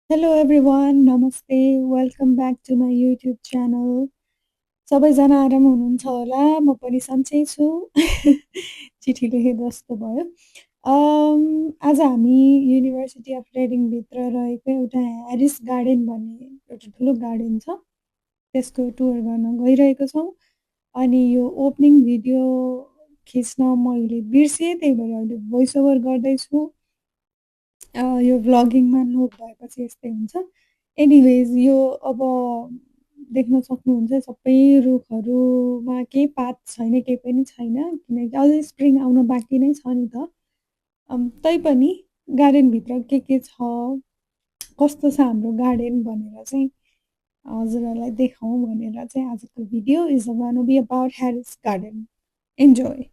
Hello everyone, namaste. Welcome back to my YouTube channel. सबैजना आराम हुनुहुन्छ होला म पनि सन्चै छु चिठी लेखे जस्तो भयो आज हामी युनिभर्सिटी अफ रेडिङभित्र रहेको एउटा ह्यारिस गार्डन भन्ने एउटा ठुलो गार्डन छ त्यसको टुर गर्न गइरहेको छौँ अनि यो ओपनिङ भिडियो खिच्न मैले बिर्सेँ त्यही भएर अहिले भोइस ओभर गर्दैछु यो भ्लगिङमा नोट भएपछि यस्तै हुन्छ एनिवेज यो अब देख्न सक्नुहुन्छ सबै रुखहरूमा केही पात छैन केही पनि छैन किनकि अझै स्प्रिङ आउन बाँकी नै छ नि त तैपनि गार्डनभित्र के छ कस्तो छ हाम्रो गार्डन भनेर चाहिँ हजुरहरूलाई देखाउँ भनेर चाहिँ आजको video is gonna be about Harris Garden enjoy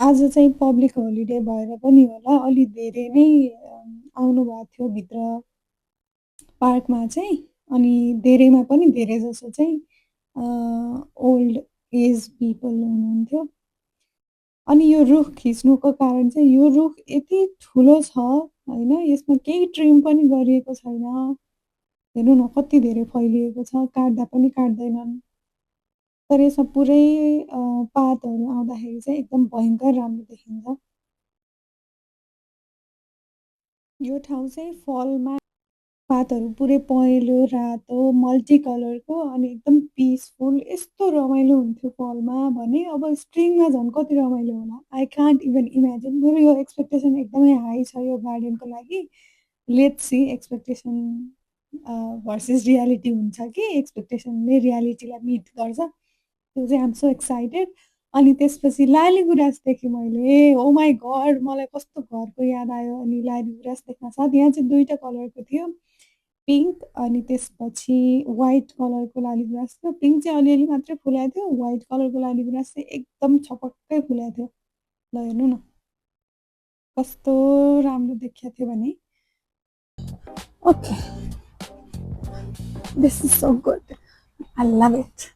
आज चाहिँ पब्लिक होलिडे भएर पनि होला अलि धेरै नै आउनुभएको थियो भित्र पार्कमा चाहिँ अनि धेरैमा पनि धेरै जसो चाहिँ ओल्ड एज पिपल हुनुहुन्थ्यो अनि यो रुख खिच्नुको कारण चाहिँ यो रुख यति ठुलो छ होइन यसमा केही ट्रिम पनि गरिएको छैन हेर्नु न कति धेरै फैलिएको छ काट्दा पनि काट्दैनन् तर यसमा पुरै पातहरू आउँदाखेरि चाहिँ एकदम भयङ्कर राम्रो देखिन्छ यो ठाउँ चाहिँ फलमा पातहरू पुरै पहेँलो रातो मल्टी कलरको अनि एकदम पिसफुल यस्तो रमाइलो हुन्थ्यो फलमा भने अब स्प्रिङमा झन् कति रमाइलो होला आई कान्ट इभन इमेजिन मेरो यो एक्सपेक्टेसन एकदमै हाई छ यो गार्डनको लागि let's see expectation versus reality हुन्छ कि एक्सपेक्टेसनले रियालिटीलाई मिट गर्छ त्यो चाहिँ आम सो एक्साइटेड अनि त्यसपछि लाली गुराँस देखेँ मैले ओ माई गड मलाई कस्तो घरको याद आयो अनि लाली गुराँस देख्न साथ यहाँ चाहिँ दुईवटा कलरको थियो पिङ्क अनि त्यसपछि व्हाइट कलरको लाली गुराँस थियो पिङ्क चाहिँ अलिअलि मात्रै फुलेको थियो व्हाइट कलरको लाली गुराँस चाहिँ एकदम छपक्कै फुलेको थियो ल हेर्नु न कस्तो राम्रो देखिएको थियो भने okay this is so good I love it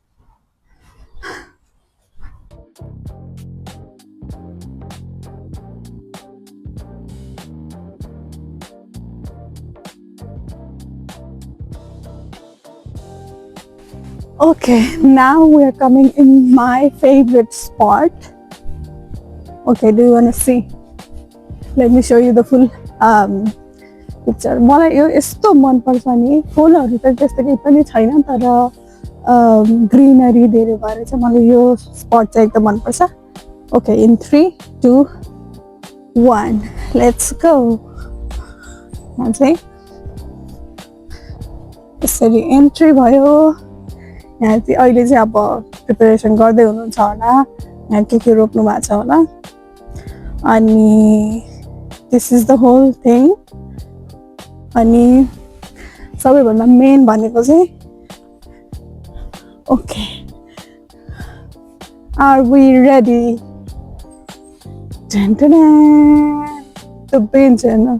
Okay, now we are coming in my favorite spot. Okay, do you want to see? Let me show you the full picture. मलाई यो यस्तो मनपर्छ नि फुलहरू त त्यस्तो केही पनि छैन तर ग्रिनरी धेरै भएर चाहिँ मलाई यो स्पट चाहिँ एकदम मनपर्छ ओके इन 3, 2, 1 लेट्स गो यहाँ चाहिँ यसरी एन्ट्री भयो यहाँ चाहिँ अहिले चाहिँ अब प्रिपरेसन गर्दै हुनुहुन्छ होला यहाँ के रोप्नु भएको छ होला अनि this is the whole thing अनि सबैभन्दा मेन भनेको चाहिँ ओके आर वी रेडी त्यो बेन्च हेर्नु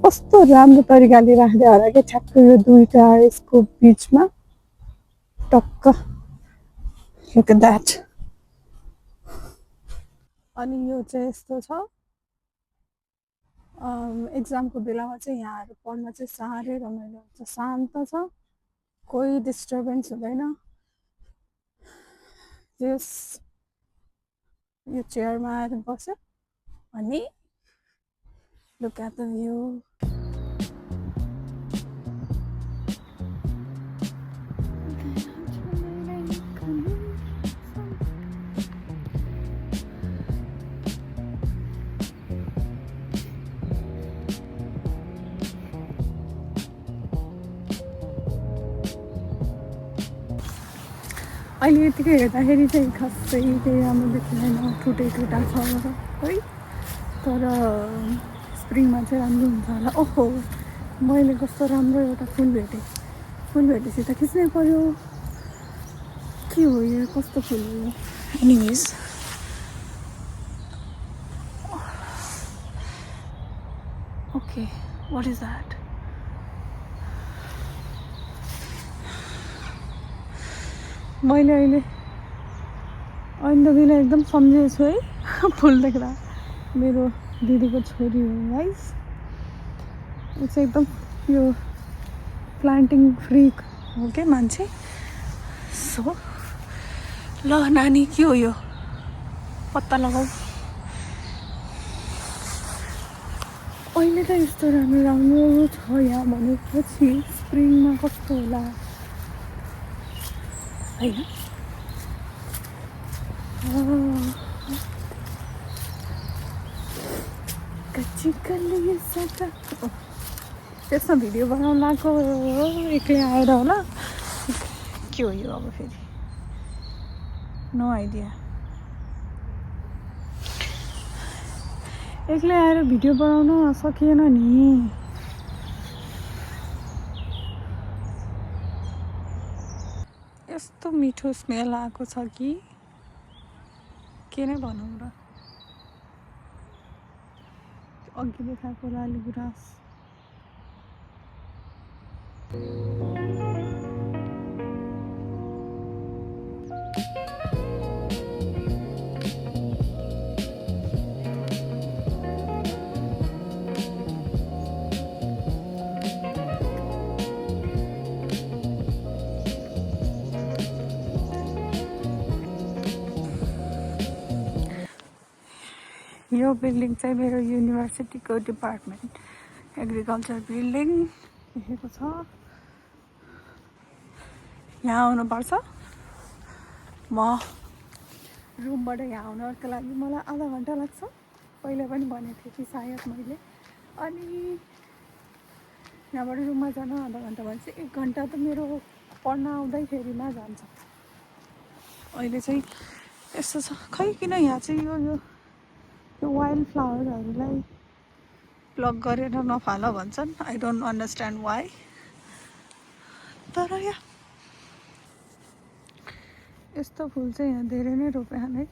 कस्तो राम्रो तरिकाले राख्दै होला कि ठ्याक्क यो दुईटा यसको बिचमा टक्क look at that अनि यो चाहिँ यस्तो छ एक्जामको बेलामा चाहिँ यहाँहरू पढ्न चाहिँ साह्रै रमाइलो हुन्छ शान्त छ कोही डिस्टर्बेन्स हुँदैन यस यो चेयरमा आएर बस्यो अनि लुक एट द भ्यू अहिले यतिकै हेर्दाखेरि चाहिँ खासै केही राम्रो देखिँदैन टुटा छ है तर स्प्रिङमा चाहिँ राम्रो हुन्छ होला ओहो मैले कस्तो राम्रो एउटा फुल भेटेपछि त खिच्नै पर्यो के हो यो कस्तो फुल हो यो anyways okay what is that मैले अहिले ऐन्दगीलाई एकदम सम्झेको छु है फुल देख्दा मेरो दिदीको छोरी हो गाइस। ऊ चाहिँ एकदम यो प्लान्टिङ फ्रिक हो के मान्छे। सो ल नानी के हो यो पत्ता लगाऊ। अहिले त यस्तो राम्रो राम्रो छ यहाँ भनेपछि स्प्रिङमा कस्तो होला होइन। कच्ची कली सका त्यसमा भिडियो बनाउन आएको एक्लै आएर होला के हो यो अब फेरि नो आइडिया। एक्लै आएर भिडियो बनाउन सकिएन नि। यस्तो मिठो स्मेल आएको छ कि के नै भनौँ र। अघि देखाएको लाली गुराँस यो बिल्डिङ चाहिँ मेरो युनिभर्सिटीको डिपार्टमेन्ट एग्रिकल्चर बिल्डिङ लेखेको छ। यहाँ आउनुपर्छ। म रुमबाट यहाँ आउनको लागि मलाई आधा घन्टा लाग्छ। पहिला पनि भनेको थिएँ कि सायद मैले। अनि यहाँबाट रुममा जान आधा घन्टा भनेपछि 1 घन्टा त मेरो पढ्न आउँदैखेरिमा जान्छ। अहिले चाहिँ यस्तो छ खै किन यहाँ चाहिँ यो वाइल्ड फ्लावरहरूलाई प्लग गरेर नफाल भन्छन्। I don't understand why. तर यस्तो फुल चाहिँ यहाँ धेरै नै रोपेछन् है।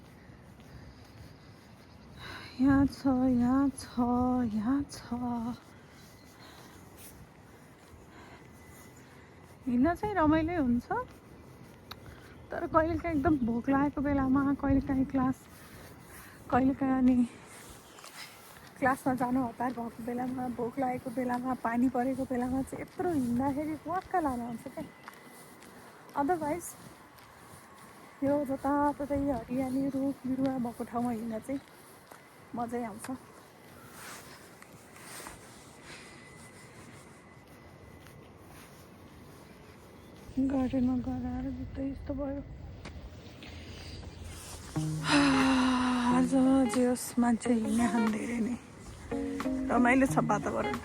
यहाँ छ यहाँ छ यहाँ छ। हिँड्न चाहिँ रमाइलो हुन्छ तर कहिलेकाहीँ एकदम भोक लागेको बेलामा कहिलेकाहीँ अनि क्लासमा जानु हतार भएको बेलामा भोक लागेको बेलामा पानी परेको बेलामा चाहिँ यत्रो हिँड्दाखेरि वाक्क लानु हुन्छ क्या। अदरवाइज यो जताततै हरियाली रुख बिरुवा भएको ठाउँमा हिँड्न चाहिँ मजै आउँछ। गार्डनमा गएर जस्तै यस्तो भयो। आज जे होस् मान्छे हिँड्ने खान धेरै नै रमाइलो छ वातावरण।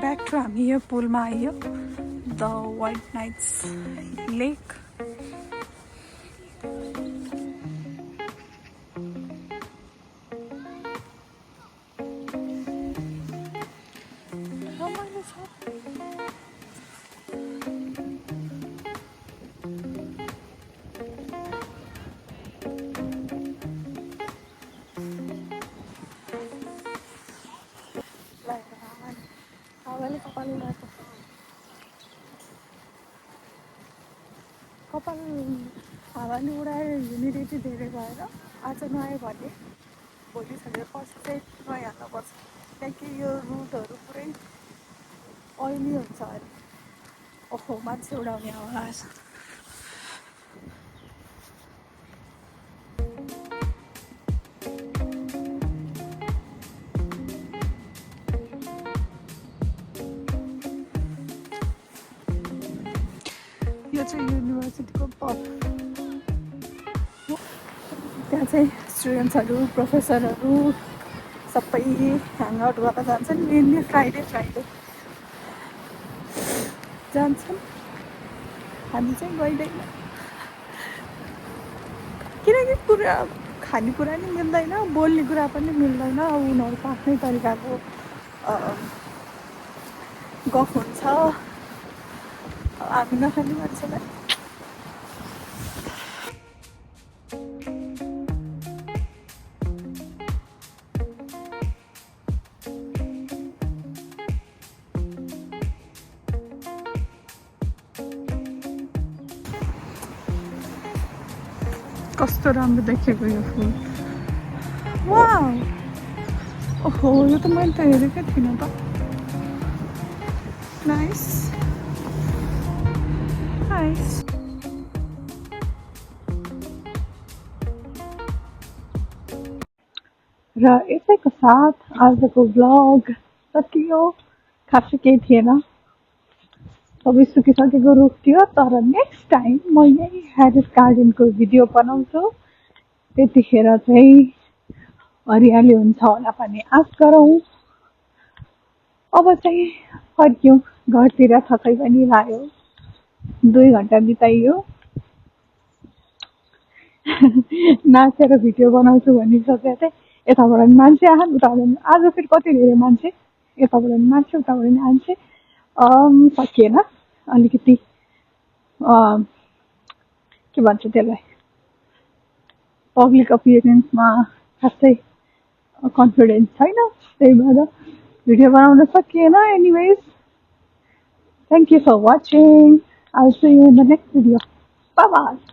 ब्याक टु हामी यो पुलमा आइयो द वाइट नाइट्स लेक। रमाइलो छ। कपाल हावाले उडाएर ह्युमिडिटी धेरै भएर आज नआयो भने भोलि छोडेर पर्सि चाहिँ नुहाइहाल्नुपर्छ। किनकि यो रुटहरू पुरै ओइली हुन्छ अरे। ओहो मान्छे उडाउने हावा आएछ। यो चाहिँ युनिभर्सिटीको पब। त्यहाँ चाहिँ स्टुडेन्ट्सहरू प्रोफेसरहरू सबै ह्याङआउट गर्न जान्छन्। मेनली फ्राइडे जान्छन्। हामी चाहिँ गइँदैन किनकि खानेकुरा नि मिल्दैन, बोल्ने कुरा पनि मिल्दैन। उनीहरूको आफ्नै तरिकाको गफ हुन्छ। हामी नखाने मान्छेलाई कस्तो राम्रो देखेको यो फुल। वाउ ओहो यो त मैले त हेरेकै थिइनँ त नाइस नाइस र यसैको साथ आजको भ्लग सकियो खासै केही थिएन सबै सुकिसकेको रुख थियो तर नेक्स्ट टाइम म यही ह्यारिस गार्डनको भिडियो बनाउँछु त्यतिखेर चाहिँ हरियाली हुन्छ होला भन्ने आश गरौँ अब चाहिँ फर्क्यौँ घरतिर थकै पनि लाग्यो 2 घन्टा बिताइयो नाचेर भिडियो बनाउँछु भन्ने सोचेर चाहिँ यताबाट पनि मान्छे आएन उताबाट आज फेरि कति धेरै मान्छे यताबाट पनि मान्छे उताबाट पनि मान्छे सकिएन अलिकति के भन्छ त्यसलाई पब्लिक अपियरेन्समा खासै कन्फिडेन्स छैन त्यही भएर भिडियो बनाउन सकिएन anyways thank you for watching I will see you in the next video bye by